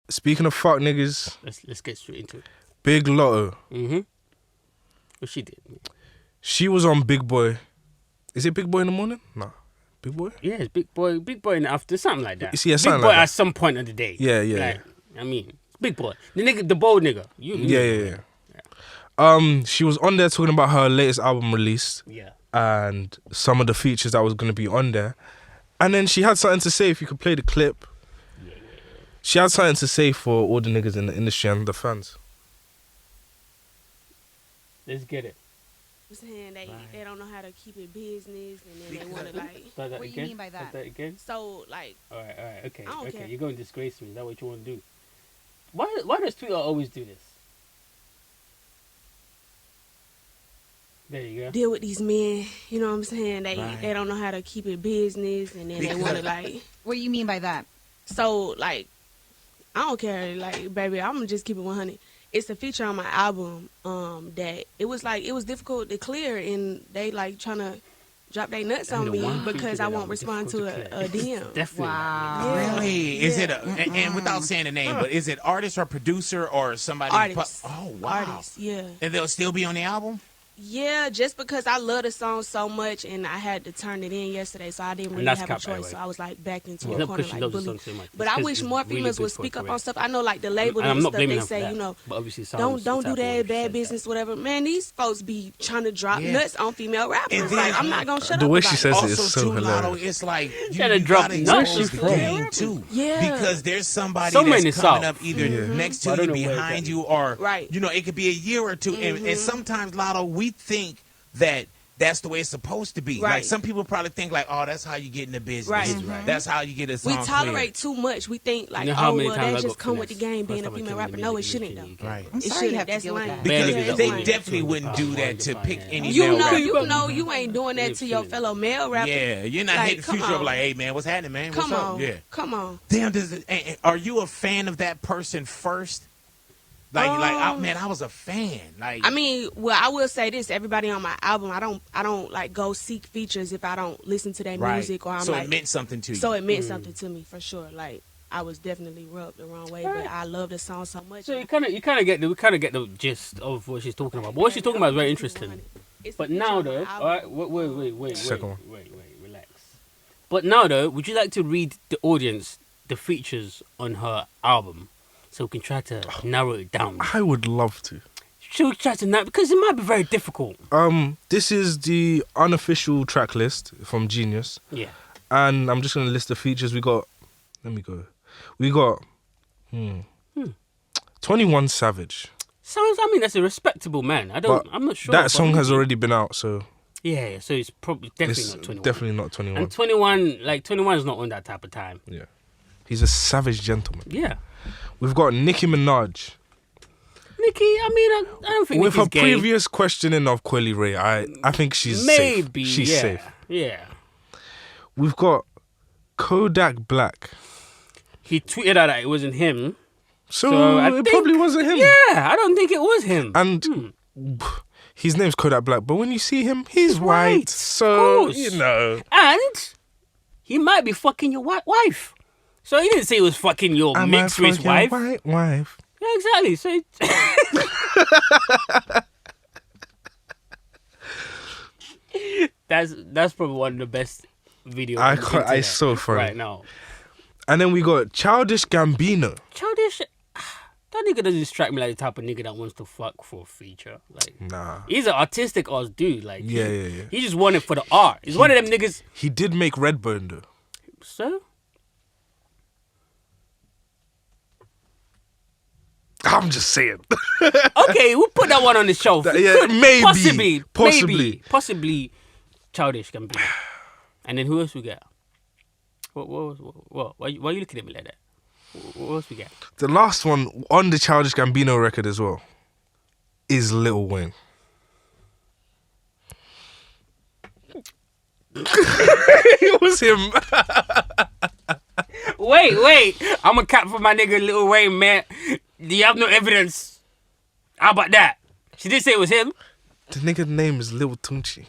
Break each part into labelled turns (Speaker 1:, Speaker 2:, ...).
Speaker 1: speaking of fuck niggas,
Speaker 2: let's get straight into it.
Speaker 1: Big Lotto.
Speaker 2: What she did?
Speaker 1: She was on Big Boy. Is it Big Boy in the morning? Nah. Big Boy?
Speaker 2: Yeah, it's Big Boy in the after, something like that.
Speaker 1: Yeah, something
Speaker 2: Big Boy
Speaker 1: like that.
Speaker 2: at some point of the day.
Speaker 1: Yeah.
Speaker 2: Like, I mean, Big Boy. The bold nigga.
Speaker 1: Yeah. She was on there talking about her latest album release.
Speaker 2: Yeah.
Speaker 1: And some of the features that was going to be on there. And then she had something to say, if you could play the clip.
Speaker 2: Yeah.
Speaker 1: She had something to say for all the niggas in the industry and the fans.
Speaker 2: Let's get it.
Speaker 3: I'm saying they don't know how to keep it business, and then they want to like.
Speaker 2: Start that
Speaker 4: What do
Speaker 2: again?
Speaker 4: you mean by that?
Speaker 2: Start that again?
Speaker 3: So like.
Speaker 2: All right. Okay.
Speaker 3: I don't care.
Speaker 2: You're going to disgrace me. Is that what you want to do? Why does Twitter always do this? There you go.
Speaker 3: Deal with these men, you know what I'm saying? They don't know how to keep it business, and then they want to like.
Speaker 4: What do you mean by that?
Speaker 3: So like, I don't care. Like, baby, I'm gonna just keep it 100. It's a feature on my album that it was difficult to clear, and they like trying to drop their nuts on me because I won't respond to a DM.
Speaker 2: Definitely.
Speaker 4: Wow.
Speaker 3: Yeah.
Speaker 5: Really? Is it and without saying the name, but is it artist or producer or somebody?
Speaker 3: Artist.
Speaker 5: Oh wow.
Speaker 3: Artist, yeah.
Speaker 5: And they'll still be on the album?
Speaker 3: Yeah, just because I love the song so much, and I had to turn it in yesterday, so I didn't really have a choice. So I was like back into a corner like bully.
Speaker 2: So much.
Speaker 3: But I wish more females would speak up on stuff. I know like the label and stuff, they say, you know, don't do that, bad business, whatever. Man, these folks be trying to drop nuts on female rappers. Like, I'm not gonna shut up.
Speaker 1: The way she says it
Speaker 5: Also,
Speaker 1: is so
Speaker 5: too,
Speaker 1: hilarious.
Speaker 5: Lotto, it's like you
Speaker 2: Gotta drop
Speaker 5: gotta
Speaker 2: nuts.
Speaker 5: expose the game too.
Speaker 3: Yeah.
Speaker 5: Because there's somebody
Speaker 2: Somewhere in
Speaker 5: that's
Speaker 2: the
Speaker 5: coming
Speaker 2: South.
Speaker 5: up either next to you, behind you, or you know, it could be a year or two. And sometimes, Lotto, we think that that's the way it's supposed to be.
Speaker 3: Right.
Speaker 5: Like some people probably think like, oh, that's how you get in the business.
Speaker 3: Right.
Speaker 5: That's how you get a song
Speaker 3: We tolerate too much. We think like, oh, well, that just come with the game being a female rapper. No, it shouldn't though.
Speaker 5: Right.
Speaker 4: I'm sorry you have to deal with that.
Speaker 5: Because they definitely wouldn't do that to pick any
Speaker 3: You
Speaker 5: male rapper.
Speaker 3: you ain't doing that to your fellow male rapper.
Speaker 5: Yeah, you're not
Speaker 3: Like,
Speaker 5: hitting the future up like, hey man, what's happening, man? What's
Speaker 3: Come
Speaker 5: up?
Speaker 3: on.
Speaker 5: Yeah.
Speaker 3: Come on.
Speaker 5: Damn, are you a fan of that person first? Man, I was a fan. Like,
Speaker 3: I mean, well, I will say this: everybody on my album, I don't like go seek features if I don't listen to their music or I'm
Speaker 5: so
Speaker 3: like.
Speaker 5: it meant something to you.
Speaker 3: So it meant something to me for sure. Like I was definitely rubbed the wrong way, but I love the song so much.
Speaker 2: So you kind of get the gist of what she's talking about. But what she's talking about is very interesting. But now though, all right, wait,
Speaker 1: Second one.
Speaker 2: wait, relax. But now though, would you like to read the audience the features on her album? So we can try to narrow it down.
Speaker 1: I would love to.
Speaker 2: Should we try to narrow? Because it might be very difficult.
Speaker 1: This is the unofficial track list from Genius.
Speaker 2: Yeah.
Speaker 1: And I'm just going to list the features. We got 21 Savage.
Speaker 2: That's a respectable man. I'm not sure.
Speaker 1: That song has already been out, so...
Speaker 2: Yeah, so it's probably definitely not 21.
Speaker 1: Definitely not 21.
Speaker 2: And 21 is not on that type of time.
Speaker 1: Yeah. He's a savage gentleman.
Speaker 2: Yeah.
Speaker 1: We've got Nicki Minaj.
Speaker 2: Nicki, I don't think
Speaker 1: With
Speaker 2: Nicki's
Speaker 1: her
Speaker 2: gay.
Speaker 1: previous questioning of Coily Ray, I think she's safe. She's safe.
Speaker 2: Yeah.
Speaker 1: We've got Kodak Black.
Speaker 2: He tweeted out that it wasn't him.
Speaker 1: So it probably wasn't him.
Speaker 2: Yeah, I don't think it was him.
Speaker 1: And his name's Kodak Black, but when you see him, he's white. So, you know.
Speaker 2: And he might be fucking your white wife. So he didn't say he was fucking your mixed race wife.
Speaker 1: White wife.
Speaker 2: Yeah, exactly. So that's probably one of the best videos.
Speaker 1: I so funny
Speaker 2: right now.
Speaker 1: And then we got Childish Gambino.
Speaker 2: Childish. That nigga doesn't strike me like the type of nigga that wants to fuck for a feature. Like,
Speaker 1: nah.
Speaker 2: He's an artistic ass dude. Like,
Speaker 1: yeah.
Speaker 2: He just want it for the art. He's one of them niggas.
Speaker 1: He did make Redbone though.
Speaker 2: So?
Speaker 1: I'm just saying.
Speaker 2: Okay, we'll put that one on the shelf.
Speaker 1: Maybe.
Speaker 2: Possibly Childish Gambino. And then who else we got? What? Why are you looking at me like that? What else we got?
Speaker 1: The last one on the Childish Gambino record as well is Lil Wayne. It was him.
Speaker 2: Wait. I'm a cap for my nigga Lil Wayne, man. Do you have no evidence? How about that? She did say it was him.
Speaker 1: The nigga's name is Lil Tunchi.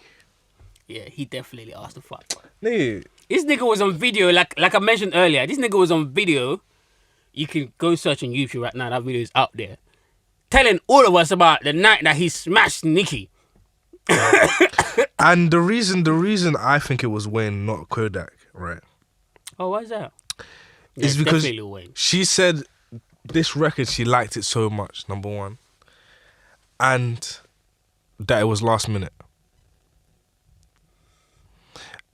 Speaker 2: Yeah, he definitely asked the fuck.
Speaker 1: Nigga.
Speaker 2: This nigga was on video, like I mentioned earlier. This nigga was on video You can go search on YouTube right now. That video is out there, telling all of us about the night that he smashed Nicki.
Speaker 1: And the reason I think it was Wayne, not Kodak, right?
Speaker 2: Oh, why is that?
Speaker 1: Is
Speaker 2: Yeah,
Speaker 1: because
Speaker 2: definitely Lil Wayne.
Speaker 1: she said this record, she liked it so much, number one, and that it was last minute.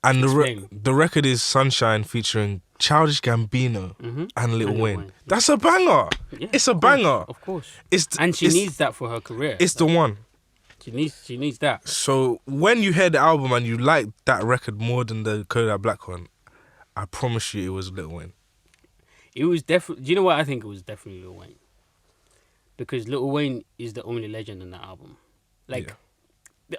Speaker 1: And the record is Sunshine featuring Childish Gambino and Lil Wayne. That's a banger.
Speaker 2: Yeah,
Speaker 1: it's a banger.
Speaker 2: Of course.
Speaker 1: And
Speaker 2: she needs that for her career.
Speaker 1: It's the one.
Speaker 2: She needs that.
Speaker 1: So when you hear the album and you like that record more than the Kodak Black one, I promise you it was Lil Wayne.
Speaker 2: It was definitely. Do you know what I think? It was definitely Lil Wayne. Because Lil Wayne is the only legend in that album. Like,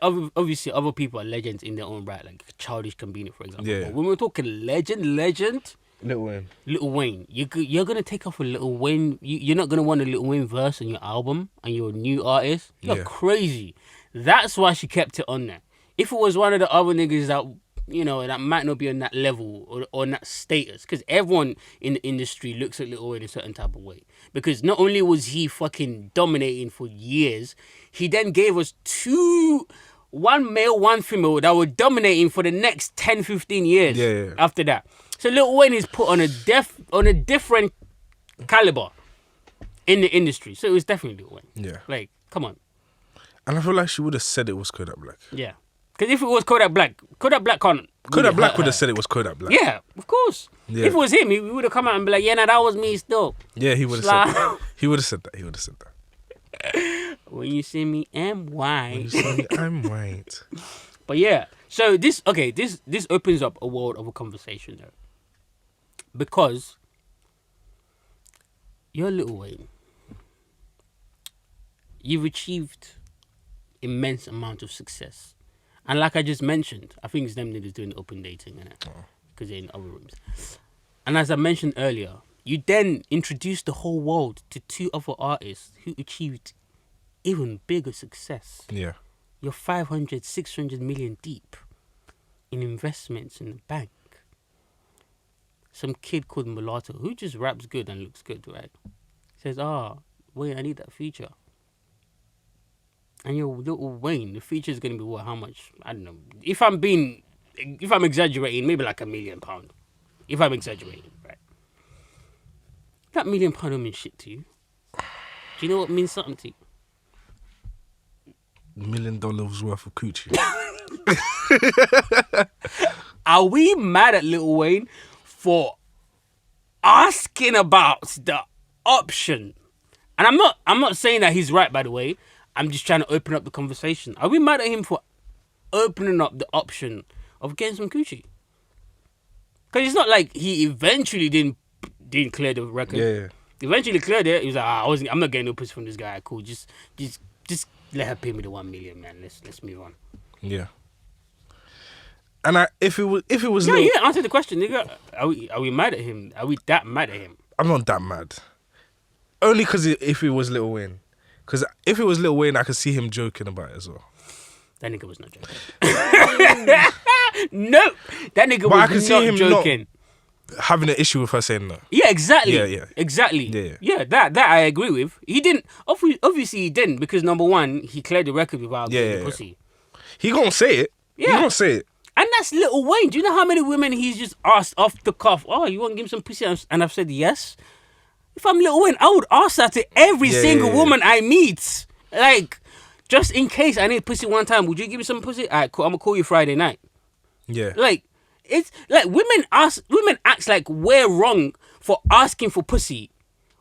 Speaker 2: obviously, other people are legends in their own right, like Childish Gambino, for example.
Speaker 1: Yeah.
Speaker 2: But when we're talking legend,
Speaker 1: Lil Wayne.
Speaker 2: Lil Wayne. You're gonna take off a Lil Wayne. You're not gonna want a Lil Wayne verse on your album, and you're a new artist. You're crazy. That's why she kept it on there. If it was one of the other niggas that, you know, that might not be on that level or on that status, because everyone in the industry looks at Lil Wayne a certain type of way. Because not only was he fucking dominating for years, he then gave us one male, one female that were dominating for the next 10, 15 years after that. So Lil Wayne is put on a different caliber in the industry. So it was definitely Lil Wayne.
Speaker 1: Yeah.
Speaker 2: Like, come on.
Speaker 1: And I feel like she would have said it was Kodak Black.
Speaker 2: Yeah. Because if it was Kodak Black can't.
Speaker 1: Kodak Black would have said it was Kodak Black.
Speaker 2: Yeah, of course.
Speaker 1: Yeah.
Speaker 2: If it was him, he would have come out and be like, yeah, nah, that was me still.
Speaker 1: Yeah, he would have said that. He would have said that.
Speaker 2: When you see me, I'm white.
Speaker 1: When you see me, I'm white.
Speaker 2: But yeah, so this opens up a world of a conversation though. Because you're Lil Wayne. You've achieved immense amount of success. And like I just mentioned, I think it's them niggas doing open dating, innit? Because they're in other rooms. And as I mentioned earlier, you then introduced the whole world to two other artists who achieved even bigger success.
Speaker 1: Yeah.
Speaker 2: You're 500, 600 million deep in investments in the bank. Some kid called Mulatto, who just raps good and looks good, right? Says, wait, I need that feature. And your Lil Wayne, the feature is going to be what? How much? I don't know. If I'm exaggerating, maybe like £1 million. If I'm exaggerating, right? That £1 million don't mean shit to you. Do you know what means something to you?
Speaker 1: $1 million worth of coochie.
Speaker 2: Are we mad at Lil Wayne for asking about the option? And I'm not saying that he's right, by the way. I'm just trying to open up the conversation. Are we mad at him for opening up the option of getting some coochie? Because it's not like he eventually didn't clear the record.
Speaker 1: Yeah.
Speaker 2: Eventually cleared it. He was like, I'm not getting no pussy from this guy. Cool. Just let her pay me the 1 million, man. Let's move on.
Speaker 1: Yeah. And if it was
Speaker 2: yeah, answer the question, nigga. Are we mad at him? Are we that mad at him?
Speaker 1: I'm not that mad. Only because if it was Lil Wayne. Because if it was Lil Wayne, I could see him joking about it as well.
Speaker 2: That nigga was not joking. No, that nigga was not joking.
Speaker 1: Having an issue with her saying no.
Speaker 2: Yeah, exactly.
Speaker 1: Yeah.
Speaker 2: Exactly. Yeah, that I agree with. He didn't. Obviously, he didn't because number one, he cleared the record without getting the pussy.
Speaker 1: He gonna say it.
Speaker 2: Yeah.
Speaker 1: He gonna say it.
Speaker 2: And that's Lil Wayne. Do you know how many women he's just asked off the cuff? Oh, you want to give him some pussy? And I've said yes. If I'm Lil Wayne, I would ask that to every single woman I meet. Like, just in case I need pussy one time, would you give me some pussy? All right, cool. I'm gonna call you Friday night.
Speaker 1: Yeah.
Speaker 2: Like, it's like women act like we're wrong for asking for pussy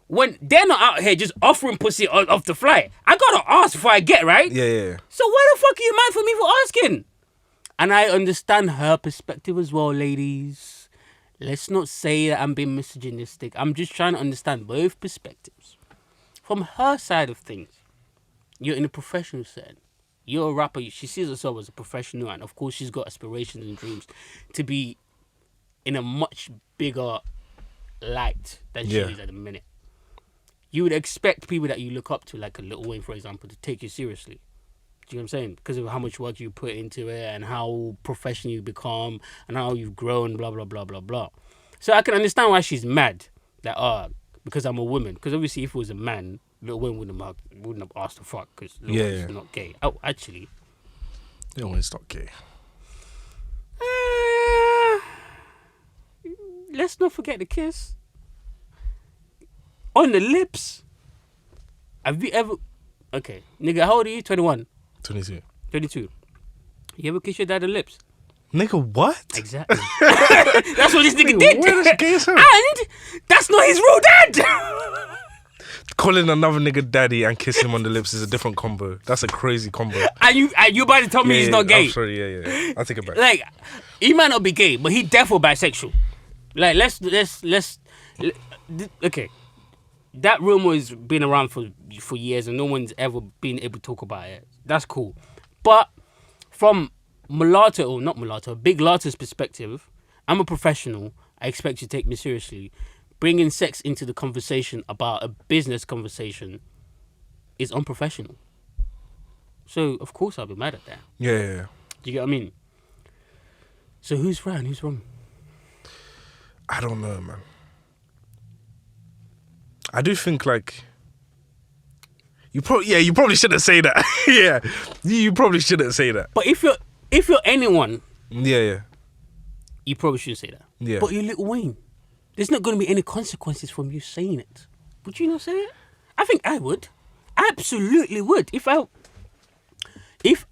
Speaker 2: when they're not out here just offering pussy off the fly. I gotta ask before I get, right?
Speaker 1: Yeah.
Speaker 2: So why the fuck are you mad for me for asking? And I understand her perspective as well, ladies. Let's not say that I'm being misogynistic. I'm just trying to understand both perspectives. From her side of things, you're in a professional setting. You're a rapper. She sees herself as a professional, and of course, she's got aspirations and dreams to be in a much bigger light than she is at the minute. You would expect people that you look up to, like a Lil Wayne, for example, to take you seriously. Do you know what I'm saying? Because of how much work you put into it and how professional you become and how you've grown, blah, blah, blah, blah, blah. So I can understand why she's mad that, because I'm a woman. Because obviously, if it was a man, Lil Wayne wouldn't have asked to fuck because Lil Wayne's not gay. Oh, actually,
Speaker 1: Lil Wayne's not gay.
Speaker 2: Let's not forget the kiss on the lips. Have you ever? Okay, nigga, how old are you? 21.
Speaker 1: 22.
Speaker 2: 22. You ever kiss your dad on the lips?
Speaker 1: Nigga, what?
Speaker 2: Exactly. That's what this nigga did.
Speaker 1: Where is gay as hell?
Speaker 2: And that's not his real dad.
Speaker 1: Calling another nigga daddy and kissing him on the lips is a different combo. That's a crazy combo.
Speaker 2: And you about to tell me he's not gay?
Speaker 1: I'm sorry, yeah. I'll take it back.
Speaker 2: Like, he might not be gay, but he definitely bisexual. Like, let's okay. That rumor has been around for years, and no one's ever been able to talk about it. That's cool, but from Big Latto's perspective, I'm a professional. I expect you to take me seriously. Bringing sex into the conversation about a business conversation is unprofessional. So, of course, I'll be mad at that.
Speaker 1: Yeah.
Speaker 2: Do you get what I mean? So, who's right and who's wrong?
Speaker 1: I don't know, man. I do think, like, you probably shouldn't say that. Yeah, you probably shouldn't say that.
Speaker 2: But if you're anyone,
Speaker 1: yeah,
Speaker 2: you probably shouldn't say that.
Speaker 1: Yeah.
Speaker 2: But you're Lil Wayne. There's not going to be any consequences from you saying it. Would you not say it? I think I would. Absolutely would. If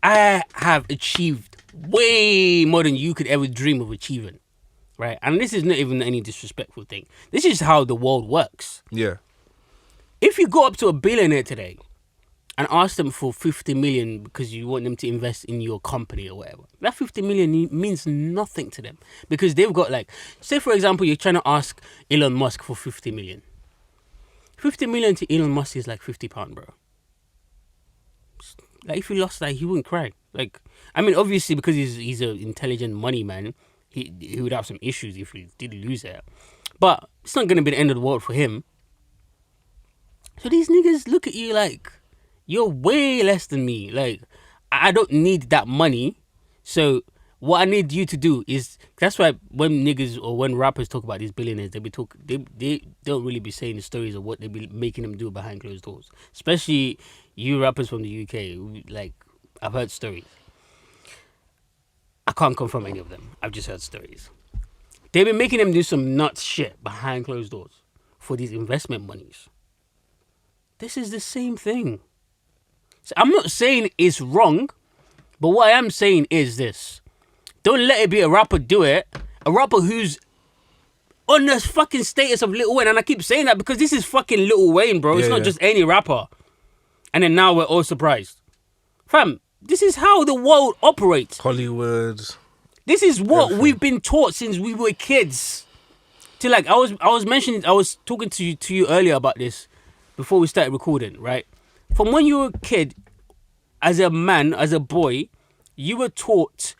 Speaker 2: I have achieved way more than you could ever dream of achieving, right? And this is not even any disrespectful thing. This is how the world works.
Speaker 1: Yeah.
Speaker 2: If you go up to a billionaire today and ask them for 50 million because you want them to invest in your company or whatever, that 50 million means nothing to them because they've got, like, say for example, you're trying to ask Elon Musk for 50 million. 50 million to Elon Musk is like £50, bro. Like, if he lost that, he wouldn't cry. Like, I mean, obviously because he's an intelligent money man, he would have some issues if he did lose it. But it's not going to be the end of the world for him. So these niggas look at you like, you're way less than me. Like, I don't need that money. So what I need you to do is, that's why when niggas or when rappers talk about these billionaires, they don't really be saying the stories of what they be making them do behind closed doors. Especially you rappers from the UK. Like, I've heard stories. I can't confirm any of them. I've just heard stories. They've been making them do some nuts shit behind closed doors for these investment monies. This is the same thing. So I'm not saying it's wrong, but what I am saying is this. Don't let it be a rapper do it. A rapper who's on the fucking status of Lil Wayne. And I keep saying that because this is fucking Lil Wayne, bro. It's not just any rapper. And then now we're all surprised. Fam, this is how the world operates.
Speaker 1: Hollywood.
Speaker 2: This is what we've been taught since we were kids. To, like, I was talking to you earlier about this before we started recording, right? From when you were a kid, as a man, as a boy, you were taught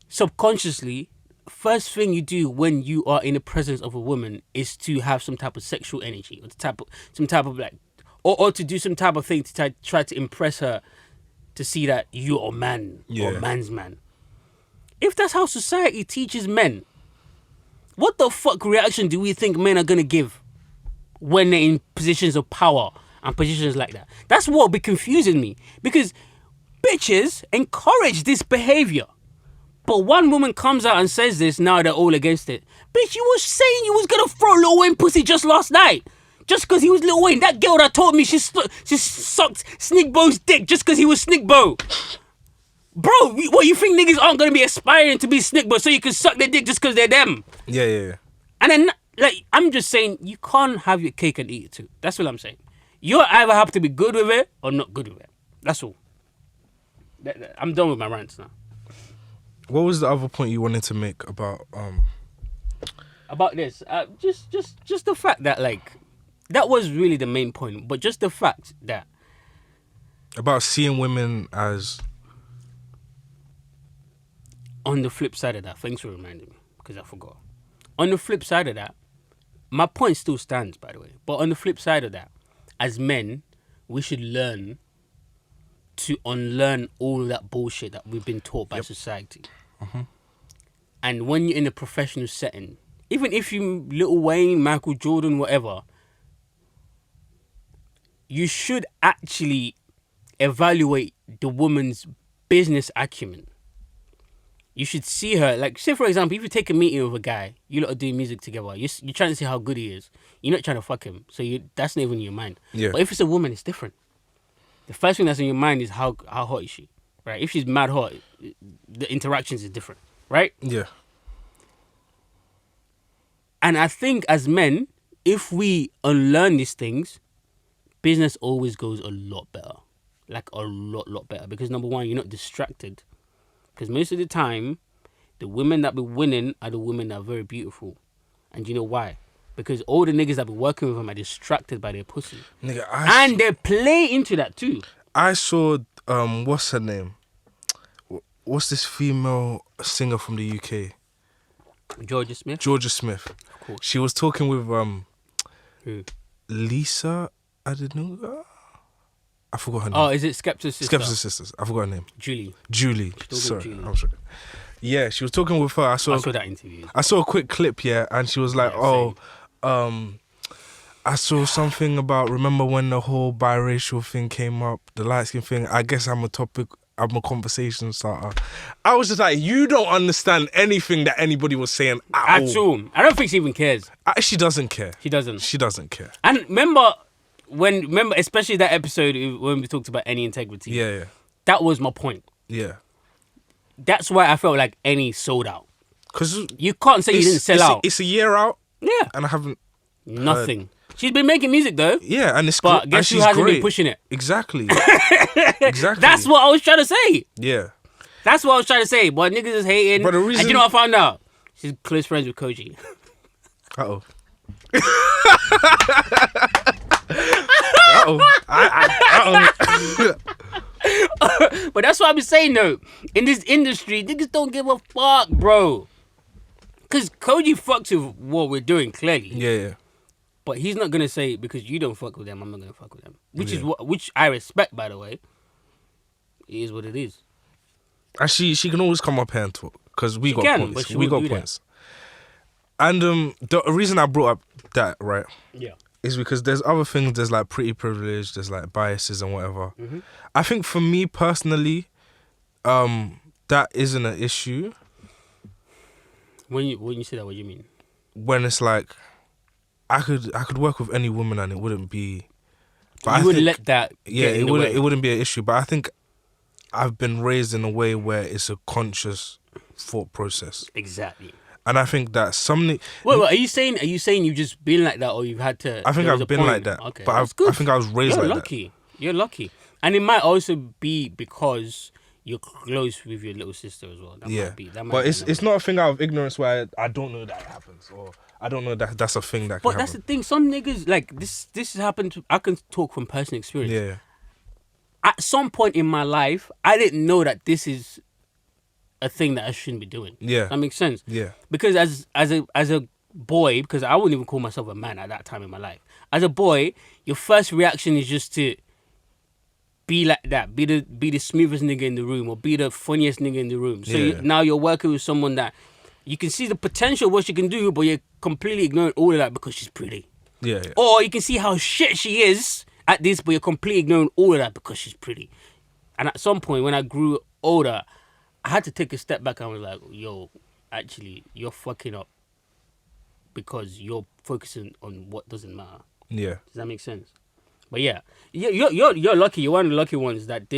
Speaker 2: subconsciously, first thing you do when you are in the presence of a woman is to have some type of sexual energy, or some type of like, or to do some type of thing to try to impress her, to see that you're a man or a man's man. If that's how society teaches men, what the fuck reaction do we think men are gonna give when they're in positions of power and positions like that? That's what be confusing me, because bitches encourage this behavior. But one woman comes out and says this, now they're all against it. Bitch, you was saying you was gonna throw Lil Wayne pussy just last night. Just because he was Lil Wayne. That girl that told me she sucked Snick Bo's dick just because he was Snick Bo. Bro, what, you think niggas aren't gonna be aspiring to be Snick Bo so you can suck their dick just because they're them?
Speaker 1: Yeah.
Speaker 2: And then, like, I'm just saying, you can't have your cake and eat it too. That's what I'm saying. You either have to be good with it or not good with it. That's all. I'm done with my rants now.
Speaker 1: What was the other point you wanted to make about
Speaker 2: this? Just the fact that, like, that was really the main point. But just the fact that
Speaker 1: about seeing women as,
Speaker 2: on the flip side of that, thanks for reminding me because I forgot. On the flip side of that, my point still stands, by the way. But on the flip side of that, as men, we should learn to unlearn all of that bullshit that we've been taught by society.
Speaker 1: Mm-hmm.
Speaker 2: And when you're in a professional setting, even if you Lil Wayne, Michael Jordan, whatever, you should actually evaluate the woman's business acumen. You should see her, like, say for example, if you take a meeting with a guy, you lot are doing music together, you're trying to see how good he is. You're not trying to fuck him, so that's not even in your mind.
Speaker 1: Yeah.
Speaker 2: But if it's a woman, it's different. The first thing that's in your mind is how hot is she, right? If she's mad hot, the interactions is different, right?
Speaker 1: Yeah.
Speaker 2: And I think as men, if we unlearn these things, business always goes a lot better. Like a lot better. Because number one, you're not distracted. Because most of the time, the women that be winning are the women that are very beautiful. And you know why? Because all the niggas that be working with them are distracted by their pussy.
Speaker 1: Nigga,
Speaker 2: and they play into that too.
Speaker 1: I saw, what's her name? What's this female singer from the UK?
Speaker 2: Georgia Smith?
Speaker 1: Georgia Smith.
Speaker 2: Of course.
Speaker 1: She was talking with
Speaker 2: Who?
Speaker 1: Lisa Adenuga? I forgot her name.
Speaker 2: Oh, is it Skepta's sister?
Speaker 1: Skepta's sisters. I forgot her name.
Speaker 2: Julie.
Speaker 1: Sorry,
Speaker 2: Julie.
Speaker 1: I'm sorry. Yeah, she was talking with her. I saw
Speaker 2: that interview.
Speaker 1: I saw a quick clip, yeah, and she was like, I saw something about, remember when the whole biracial thing came up, the light skin thing, I guess I'm a conversation starter. I was just like, you don't understand anything that anybody was saying at all.
Speaker 2: I don't think she even cares.
Speaker 1: She doesn't care.
Speaker 2: She doesn't care. And remember, especially that episode when we talked about any integrity.
Speaker 1: Yeah.
Speaker 2: That was my point.
Speaker 1: Yeah.
Speaker 2: That's why I felt like any sold out.
Speaker 1: Because
Speaker 2: you can't say you didn't sell out.
Speaker 1: It's a year out.
Speaker 2: Yeah.
Speaker 1: And I haven't
Speaker 2: nothing.
Speaker 1: Heard.
Speaker 2: She's been making music though.
Speaker 1: Yeah, and it's
Speaker 2: but guess who hasn't been pushing it?
Speaker 1: Exactly. Exactly.
Speaker 2: That's what I was trying to say.
Speaker 1: Yeah.
Speaker 2: That's what I was trying to say. But niggas is hating.
Speaker 1: But the reason...
Speaker 2: And you know what I found out? She's close friends with Koji.
Speaker 1: Uh-oh.
Speaker 2: But that's what I've been saying though. In this industry, niggas don't give a fuck, bro. Because Koji fucks with what we're doing, clearly.
Speaker 1: Yeah.
Speaker 2: But he's not gonna say, because you don't fuck with them, I'm not gonna fuck with them. Which I respect, by the way. It is what it is.
Speaker 1: And she can always come up here and talk, because we got points. We got points. And the reason I brought up that, right?
Speaker 2: Yeah.
Speaker 1: Is because there's other things, there's like pretty privilege, there's like biases and whatever.
Speaker 2: Mm-hmm.
Speaker 1: I think for me personally, that isn't an issue.
Speaker 2: When you say that, what do you mean?
Speaker 1: When it's like, I could work with any woman and it wouldn't be.
Speaker 2: But you wouldn't let that.
Speaker 1: Yeah, it wouldn't be an issue. But I think I've been raised in a way where it's a conscious thought process.
Speaker 2: Exactly.
Speaker 1: And I think that
Speaker 2: Wait, are you saying you've just been like that, or you've had to?
Speaker 1: I think I've been like that.
Speaker 2: Okay,
Speaker 1: but I think I was raised like that.
Speaker 2: You're lucky, and it might also be because you're close with your little sister as well. But
Speaker 1: it's not a thing out of ignorance where I don't know that it happens, or I don't know that that's a thing that.
Speaker 2: But that's the thing. Some niggas like this. This has happened. I can talk from personal experience.
Speaker 1: Yeah.
Speaker 2: At some point in my life, I didn't know that this is a thing that I shouldn't be doing.
Speaker 1: Yeah.
Speaker 2: That makes sense.
Speaker 1: Yeah.
Speaker 2: Because as a boy, because I wouldn't even call myself a man at that time in my life. As a boy, your first reaction is just to be like that, be the smoothest nigga in the room, or be the funniest nigga in the room. So now you're working with someone that you can see the potential of what she can do, but you're completely ignoring all of that because she's pretty.
Speaker 1: Yeah.
Speaker 2: Or you can see how shit she is at this, but you're completely ignoring all of that because she's pretty. And at some point, when I grew older, I had to take a step back and was like, yo, actually, you're fucking up because you're focusing on what doesn't matter.
Speaker 1: Yeah.
Speaker 2: Does that make sense? But yeah, you're lucky. You're one of the lucky ones that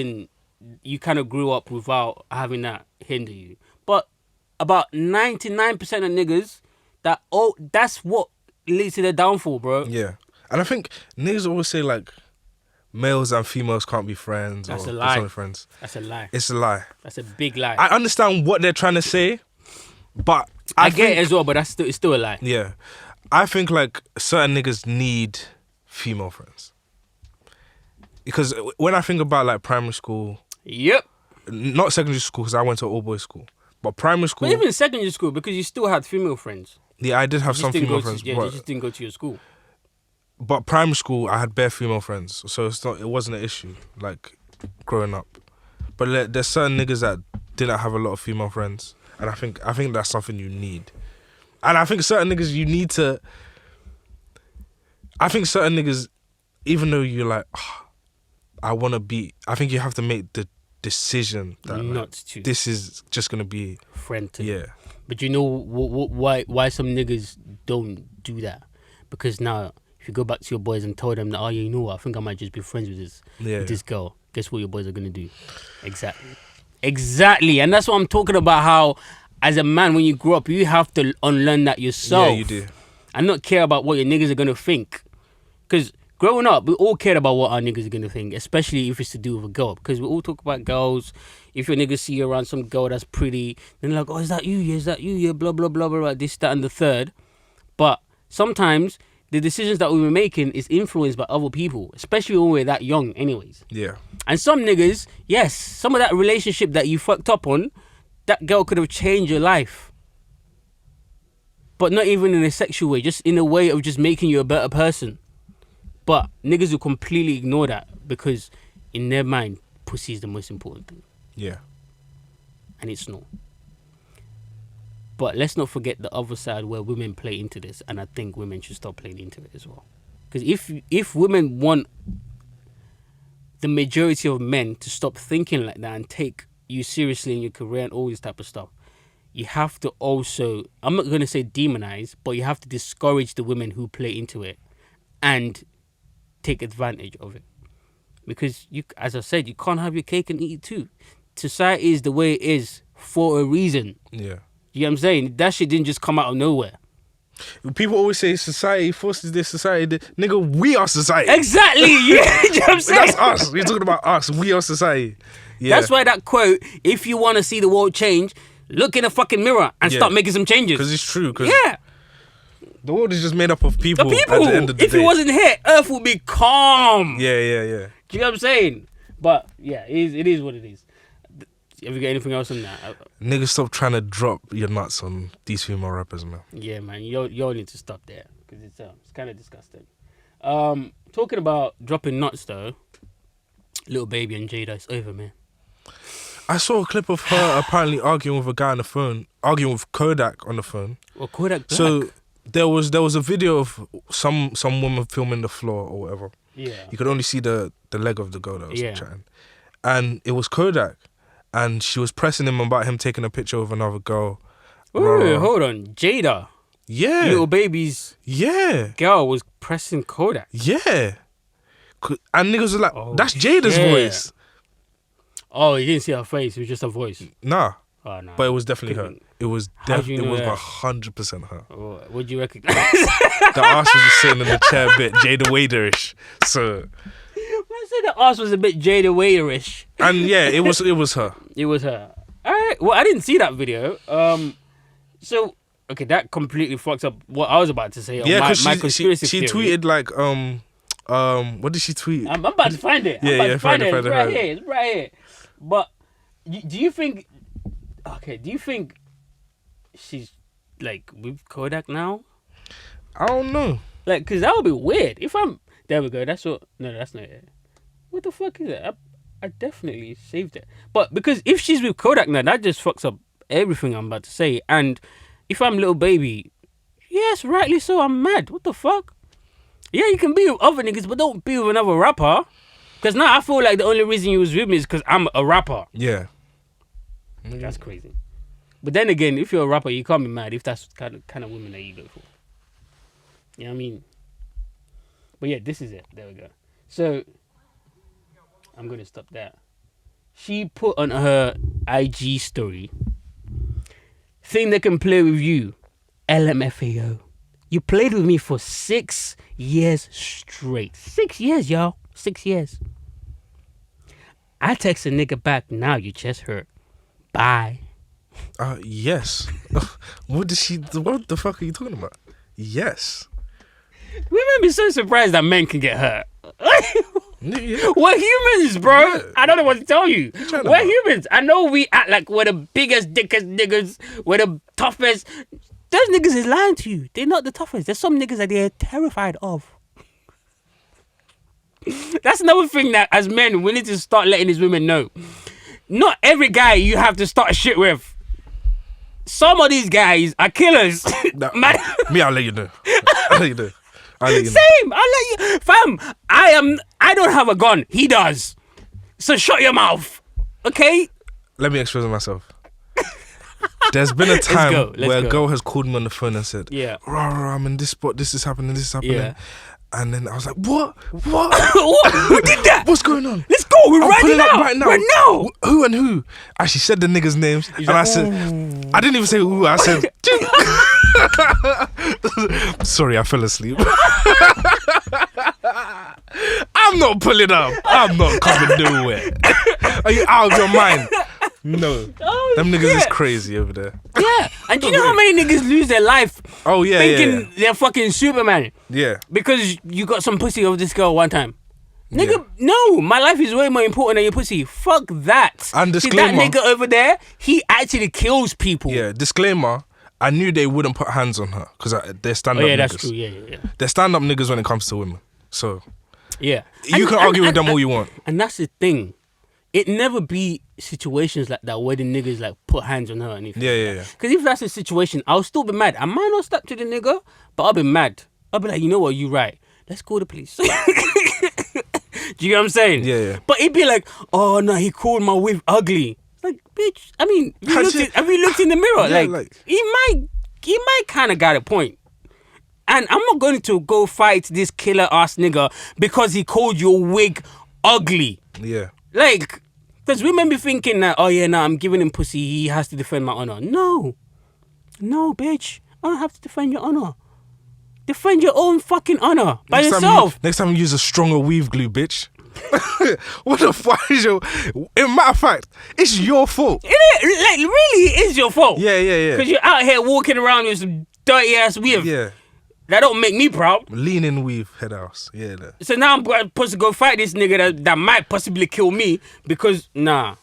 Speaker 2: you kind of grew up without having that hinder you. But about 99% of niggas, that's what leads to their downfall, bro.
Speaker 1: Yeah. And I think niggas always say like, males and females can't be friends.
Speaker 2: That's
Speaker 1: or
Speaker 2: a lie.
Speaker 1: Friends.
Speaker 2: That's a lie.
Speaker 1: It's a lie.
Speaker 2: That's a big lie.
Speaker 1: I understand what they're trying to say, but
Speaker 2: I get it as well, but it's still a lie.
Speaker 1: Yeah. I think like certain niggas need female friends. Because when I think about like primary school...
Speaker 2: Yep.
Speaker 1: Not secondary school, because I went to all boys school. But primary school...
Speaker 2: But even secondary school, because you still had female friends.
Speaker 1: Yeah, I did have some female friends.
Speaker 2: Yeah, you just didn't go to your school.
Speaker 1: But primary school, I had bare female friends, so it wasn't an issue, like, growing up. But there's certain niggas that didn't have a lot of female friends, and I think that's something you need. And I think certain niggas you need to... I think certain niggas even though you're like, I want to be, I think you have to make the decision that
Speaker 2: not to.
Speaker 1: This is just gonna be
Speaker 2: friend to
Speaker 1: yeah.
Speaker 2: But you know why some niggas don't do that? Because now if you go back to your boys and tell them that, oh, you know what, I think I might just be friends with this girl. Guess what your boys are gonna do? Exactly. And that's what I'm talking about. How as a man, when you grow up, you have to unlearn that yourself.
Speaker 1: Yeah, you do.
Speaker 2: And not care about what your niggas are gonna think. Because growing up, we all cared about what our niggas are gonna think, especially if it's to do with a girl. Because we all talk about girls. If your niggas see you around some girl that's pretty, then they're like, oh, is that you? Yeah, is that you? Yeah, blah, blah, blah, blah, blah, this, that, and the third. But sometimes the decisions that we were making is influenced by other people, especially when we're that young anyways.
Speaker 1: Yeah.
Speaker 2: And some niggas, yes, some of that relationship that you fucked up on, that girl could have changed your life. But not even in a sexual way, just in a way of just making you a better person. But niggas will completely ignore that because in their mind, pussy is the most important thing.
Speaker 1: Yeah.
Speaker 2: And it's not. But let's not forget the other side where women play into this, and I think women should stop playing into it as well. Because if women want the majority of men to stop thinking like that and take you seriously in your career and all this type of stuff, you have to also, I'm not going to say demonize, but you have to discourage the women who play into it and take advantage of it. Because, you, as I said, you can't have your cake and eat it too. Society is the way it is for a reason.
Speaker 1: Yeah.
Speaker 2: You know what I'm saying? That shit didn't just come out of nowhere.
Speaker 1: People always say society forces this, society this. Nigga, we are society.
Speaker 2: Exactly. Yeah, you know what I'm saying?
Speaker 1: That's us. You're talking about us. We are society. Yeah.
Speaker 2: That's why that quote, if you want to see the world change, look in a fucking mirror and start making some changes.
Speaker 1: Because it's true.
Speaker 2: Yeah.
Speaker 1: The world is just made up of people.
Speaker 2: The people.
Speaker 1: At the end of the
Speaker 2: if
Speaker 1: day.
Speaker 2: it wasn't here, Earth would be calm.
Speaker 1: Yeah.
Speaker 2: Do you know what I'm saying? But yeah, it is what it is. Have you got anything else on that?
Speaker 1: Niggas, stop trying to drop your nuts on these female rappers, man.
Speaker 2: Yeah, man. You all need to stop there because it's kind of disgusting. Talking about dropping nuts though, Lil Baby and Jada, it's over, man.
Speaker 1: I saw a clip of her apparently arguing with a guy on the phone, arguing with Kodak on the phone.
Speaker 2: Well, Kodak Black.
Speaker 1: So there was a video of some woman filming the floor or whatever.
Speaker 2: Yeah.
Speaker 1: You could only see the leg of the girl that was chatting, and it was Kodak. And she was pressing him about him taking a picture of another girl.
Speaker 2: Wait, hold on. Jada.
Speaker 1: Yeah.
Speaker 2: Lil Baby's girl was pressing Kodak.
Speaker 1: Yeah. And niggas was like, that's Jada's voice.
Speaker 2: Oh, you didn't see her face. It was just her voice.
Speaker 1: Nah.
Speaker 2: Oh, no.
Speaker 1: But it was definitely her. It was
Speaker 2: you know
Speaker 1: 100% her.
Speaker 2: Oh, what'd you recognize?
Speaker 1: The ass was just sitting in the chair a bit Jada Wader-ish. So...
Speaker 2: I said the ass was a bit Jada Wader-ish.
Speaker 1: And yeah, it was her.
Speaker 2: It was her. All right. Well, I didn't see that video. So okay, that completely fucks up what I was about to say.
Speaker 1: Yeah, because
Speaker 2: my conspiracy
Speaker 1: she
Speaker 2: theory.
Speaker 1: tweeted like what did she tweet?
Speaker 2: I'm about to find it.
Speaker 1: Yeah, find it.
Speaker 2: It's right here. It's right here. But do you think? Okay, do you think she's like with Kodak now?
Speaker 1: I don't know.
Speaker 2: Like, cause that would be weird. If I'm there, we go. That's what. No, that's not it. What the fuck is that? I definitely saved it. But because if she's with Kodak now, that just fucks up everything I'm about to say. And if I'm Lil Baby, yes, rightly so, I'm mad. What the fuck? Yeah, you can be with other niggas, but don't be with another rapper. Because now I feel like the only reason you was with me is because I'm a rapper.
Speaker 1: Yeah.
Speaker 2: That's crazy. But then again, if you're a rapper, you can't be mad if that's kind of women that you go for. You know what I mean? But yeah, this is it. There we go. So... I'm going to stop that. She put on her IG story, thing that can play with you, LMFAO. You played with me for 6 years straight. 6 years, y'all. 6 years. I text a nigga back, now your chest hurt. Bye.
Speaker 1: Yes. What the fuck are you talking about? Yes.
Speaker 2: Women be so surprised that men can get hurt.
Speaker 1: Yeah.
Speaker 2: We're humans, bro.
Speaker 1: Yeah.
Speaker 2: I don't know what to tell you. We're humans. I know we act like we're the biggest, dickest niggas. We're the toughest. Those niggas is lying to you. They're not the toughest. There's some niggas that they're terrified of. That's another thing that as men, we need to start letting these women know. Not every guy you have to start shit with. Some of these guys are killers.
Speaker 1: Me, I'll let you know.
Speaker 2: Same. I'll let you, fam. I don't have a gun. He does. So shut your mouth, okay?
Speaker 1: Let me express myself. There's been a time where
Speaker 2: go.
Speaker 1: a girl has called me on the phone and said,
Speaker 2: Yeah,
Speaker 1: rah, I'm in this spot, this is happening, this is happening.
Speaker 2: yeah.
Speaker 1: And then I was like, what? What?
Speaker 2: Who did that?
Speaker 1: What's going on?
Speaker 2: Let's go. We're
Speaker 1: I'm
Speaker 2: riding
Speaker 1: pulling up
Speaker 2: out
Speaker 1: right now.
Speaker 2: Right now.
Speaker 1: Who and who? And she said the niggas' names. And I said, I didn't even say who. I said, sorry, I fell asleep. I'm not pulling up. I'm not coming nowhere. Are you out of your mind? No.
Speaker 2: Oh,
Speaker 1: them niggas is crazy over there.
Speaker 2: Yeah. And do you know how many niggas lose their life thinking they're fucking Superman?
Speaker 1: Yeah.
Speaker 2: Because you got some pussy over this girl one time. Nigga, no, my life is way more important than your pussy. Fuck that.
Speaker 1: And
Speaker 2: See,
Speaker 1: disclaimer.
Speaker 2: that nigga over there, he actually kills people.
Speaker 1: Yeah, disclaimer. I knew they wouldn't put hands on her because they're stand-up niggas.
Speaker 2: That's true. Yeah.
Speaker 1: They're stand-up niggas when it comes to women. So,
Speaker 2: yeah.
Speaker 1: You can argue with them all you want.
Speaker 2: And that's the thing. It never be situations like that where the niggas like put hands on her or anything.
Speaker 1: Yeah.
Speaker 2: Because if that's the situation, I'll still be mad. I might not step to the nigga, but I'll be mad. I'll be like, you know what, you right. Let's call the police. Do you get what I'm saying?
Speaker 1: Yeah.
Speaker 2: But it'd be like, oh no, he called my weave ugly. Like, bitch, I mean, have you looked in the mirror?
Speaker 1: Yeah,
Speaker 2: like, he might kind of got a point. And I'm not going to go fight this killer ass nigga because he called your wig ugly.
Speaker 1: Yeah.
Speaker 2: Like, because women be thinking that, oh yeah, I'm giving him pussy, he has to defend my honor. No, bitch, I don't have to defend your honor. Defend your own fucking honor by yourself.
Speaker 1: Next time you use a stronger weave glue, bitch. What the fuck is your... In matter of fact, it's your fault.
Speaker 2: It is, like, really, it is your fault.
Speaker 1: Yeah.
Speaker 2: Because you're out here walking around with some dirty ass weave.
Speaker 1: Yeah.
Speaker 2: That don't make me proud.
Speaker 1: Lean in weave, head house. Yeah.
Speaker 2: So now I'm supposed to go fight this nigga that might possibly kill me because, nah,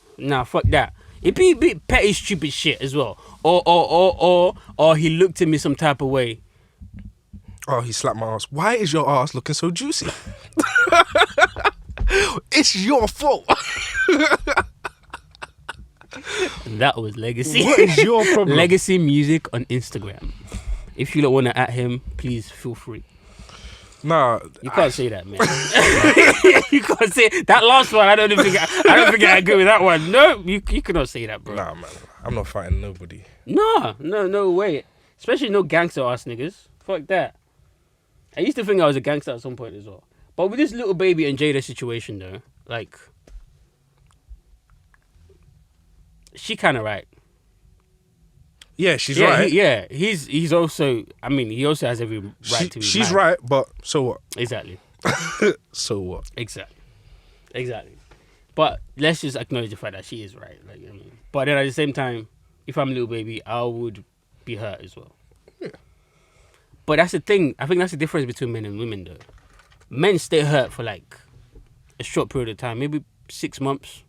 Speaker 2: fuck that. It be petty, stupid shit as well. Or he looked at me some type of way.
Speaker 1: Oh, he slapped my ass. Why is your ass looking so juicy? It's your fault.
Speaker 2: That was Legacy.
Speaker 1: What is your problem?
Speaker 2: Legacy Music on Instagram. If you don't want to at him, please feel free.
Speaker 1: Nah,
Speaker 2: you can't say that, man. You can't say that last one. I don't think I agree with that one. No, you cannot say that, bro.
Speaker 1: Nah, man, I'm not fighting nobody.
Speaker 2: No way. Especially no gangster ass niggas. Fuck that. I used to think I was a gangster at some point as well. But with this little baby and Jada situation, though, like, she kind of right.
Speaker 1: Yeah, she's right.
Speaker 2: He's also. I mean, he also has every right to be.
Speaker 1: She's
Speaker 2: mad.
Speaker 1: right, but so what?
Speaker 2: Exactly.
Speaker 1: So what?
Speaker 2: Exactly. But let's just acknowledge the fact that she is right. Like, I mean, but then at the same time, if I'm a little baby, I would be hurt as well.
Speaker 1: Yeah.
Speaker 2: But that's the thing. I think that's the difference between men and women, though. Men stay hurt for like a short period of time, maybe 6 months,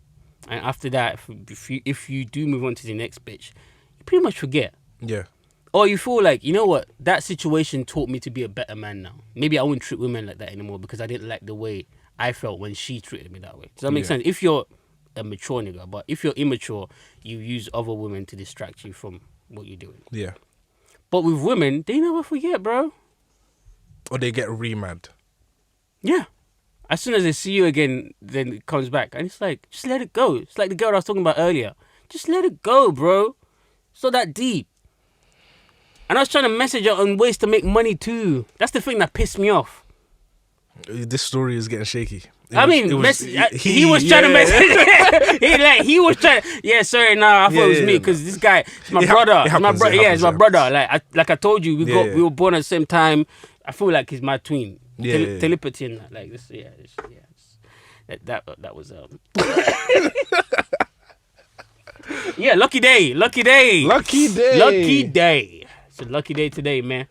Speaker 2: and after that, if you do move on to the next bitch, you pretty much forget.
Speaker 1: Yeah.
Speaker 2: Or you feel like, you know what, that situation taught me to be a better man now. Maybe I wouldn't treat women like that anymore because I didn't like the way I felt when she treated me that way. Does that make sense? If you're a mature nigga, but if you're immature, you use other women to distract you from what you're doing.
Speaker 1: Yeah.
Speaker 2: But with women, they never forget, bro.
Speaker 1: Or they get re-mad.
Speaker 2: Yeah. As soon as they see you again, then it comes back. And it's like, just let it go. It's like the girl I was talking about earlier. Just let it go, bro. It's not that deep. And I was trying to message her on ways to make money too. That's the thing that pissed me off.
Speaker 1: This story is getting shaky.
Speaker 2: He was trying to message. He was trying. Yeah, sorry, I thought it was me because this guy, it's my brother. It's my brother. Like I told you, we were born at the same time. I feel like he's my twin. Telepathy and that, like this. That was yeah, lucky day. It's a lucky day today, man.